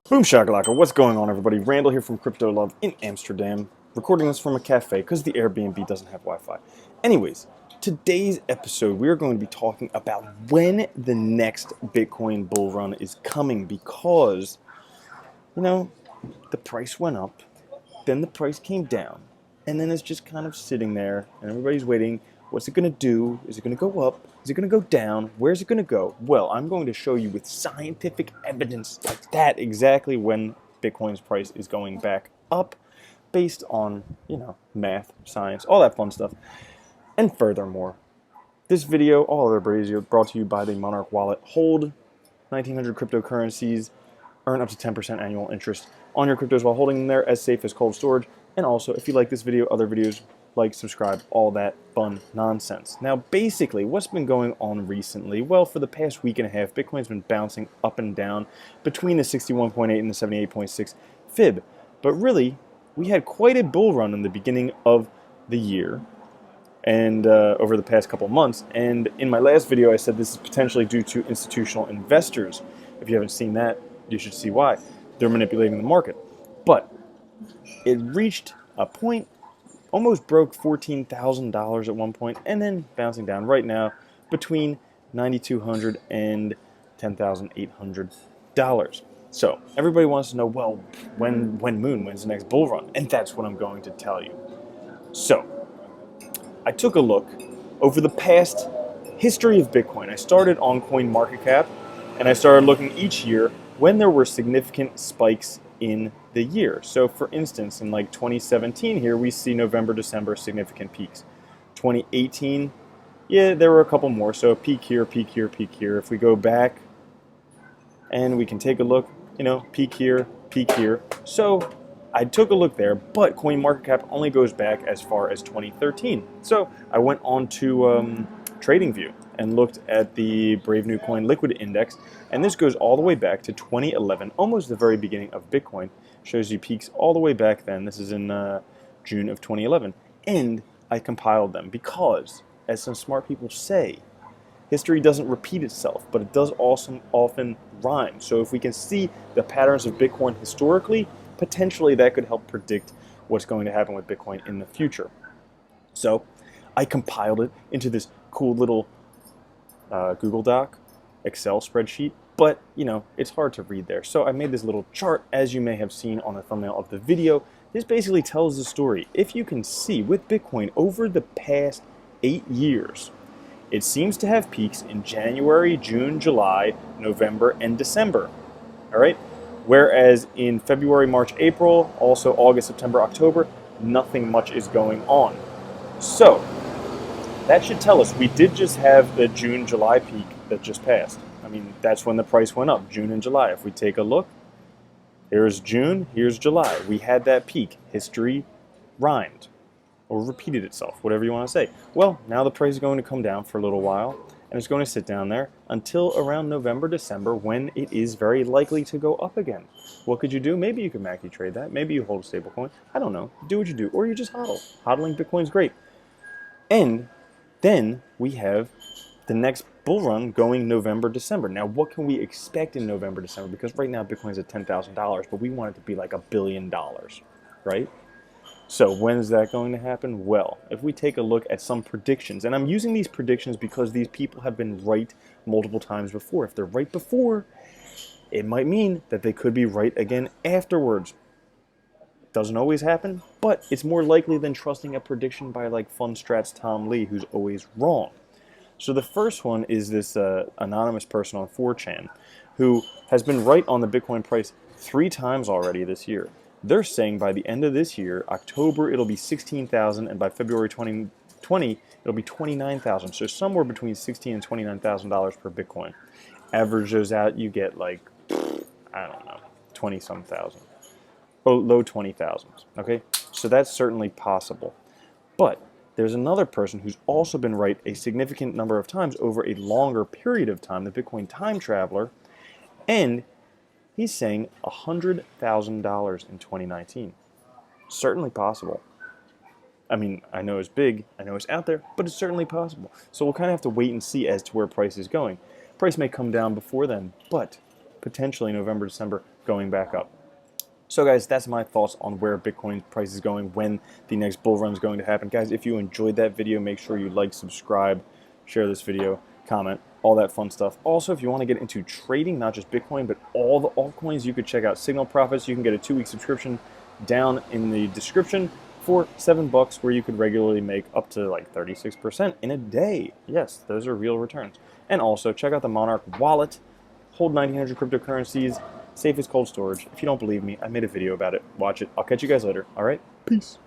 Boom shakalaka, what's going on everybody? Randall here from Crypto Love in Amsterdam, recording this from a cafe because the Airbnb doesn't have Wi-Fi. Anyways, today's episode we are going to be talking about when the next Bitcoin bull run is coming because, the price went up, then the price came down, and then it's just kind of sitting there and everybody's waiting. What's it going to do? Is it going to go up? Is it going to go down? Where's it going to go? Well, I'm going to show you with scientific evidence like that exactly when Bitcoin's price is going back up based on, math, science, all that fun stuff. And furthermore, this video, all other videos, brought to you by the Monarch Wallet. Hold 1,900 cryptocurrencies, earn up to 10% annual interest on your cryptos while holding them there, as safe as cold storage. And also, if you like this video, other videos, like, subscribe, all that fun nonsense. Now, basically, what's been going on recently? Well, for the past week and a half, Bitcoin's been bouncing up and down between the 61.8 and the 78.6 fib. But really, we had quite a bull run in the beginning of the year and over the past couple months. And in my last video, I said this is potentially due to institutional investors. If you haven't seen that, you should see why. They're manipulating the market. But it reached a point, almost broke $14,000 at one point, and then bouncing down right now between $9,200 and $10,800. So everybody wants to know, well, when's the next bull run? And that's what I'm going to tell you. So I took a look over the past history of Bitcoin. I started on CoinMarketCap, and I started looking each year when there were significant spikes in the year. So for instance, in like 2017 here, we see November, December significant peaks. 2018, yeah, there were a couple more. So peak here, peak here, peak here. If we go back and we can take a look, peak here, peak here. So I took a look there, but CoinMarketCap only goes back as far as 2013. So I went on to TradingView and looked at the Brave New Coin Liquid Index, and this goes all the way back to 2011, almost the very beginning of Bitcoin. Shows you peaks all the way back then. This is in June of 2011, and I compiled them because, as some smart people say, history doesn't repeat itself, but it does also often rhyme. So if we can see the patterns of Bitcoin historically, potentially that could help predict what's going to happen with Bitcoin in the future. So I compiled it into this cool little Google Doc, Excel spreadsheet, but it's hard to read there. So I made this little chart, as you may have seen on the thumbnail of the video. This basically tells the story. If you can see, with Bitcoin over the past 8 years, it seems to have peaks in January, June, July, November, and December. All right? Whereas in February, March, April, also August, September, October, nothing much is going on. So that should tell us we did just have the June, July peak that just passed. I mean, that's when the price went up, June and July. If we take a look, here's June, here's July. We had that peak. History rhymed or repeated itself, whatever you want to say. Well, now the price is going to come down for a little while, and it's going to sit down there until around November, December, when it is very likely to go up again. What could you do? Maybe you could macro trade that. Maybe you hold a stable coin. I don't know. Do what you do. Or you just hodl. Hodling Bitcoin's great. And then we have the next bull run going November, December. Now, what can we expect in November, December? Because right now Bitcoin's at $10,000, but we want it to be like $1 billion, right? So when's that going to happen? Well, if we take a look at some predictions, and I'm using these predictions because these people have been right multiple times before. If they're right before, it might mean that they could be right again afterwards. Doesn't always happen, but it's more likely than trusting a prediction by like FunStrat's Tom Lee, who's always wrong. So the first one is this anonymous person on 4chan who has been right on the Bitcoin price 3 times already this year. They're saying by the end of this year, October, it'll be 16,000, and by February 2020, it'll be 29,000. So somewhere between $16,000 and $29,000 per Bitcoin. Average those out, you get like, I don't know, 20-some thousand. Low 20,000s, okay? So that's certainly possible. But there's another person who's also been right a significant number of times over a longer period of time, the Bitcoin Time Traveler, and he's saying $100,000 in 2019. Certainly possible. I mean, I know it's big, I know it's out there, but it's certainly possible. So we'll kind of have to wait and see as to where price is going. Price may come down before then, but potentially November, December, going back up. So guys, that's my thoughts on where Bitcoin price is going, when the next bull run is going to happen. Guys, if you enjoyed that video, make sure you like, subscribe, share this video, comment, all that fun stuff. Also, if you want to get into trading, not just Bitcoin, but all the altcoins, you could check out Signal Profits. You can get a 2-week subscription down in the description for $7, where you could regularly make up to like 36% in a day. Yes, those are real returns. And also, check out the Monarch wallet. Hold 1,900 cryptocurrencies. Safe as cold storage. If you don't believe me, I made a video about it. Watch it. I'll catch you guys later. All right? Peace.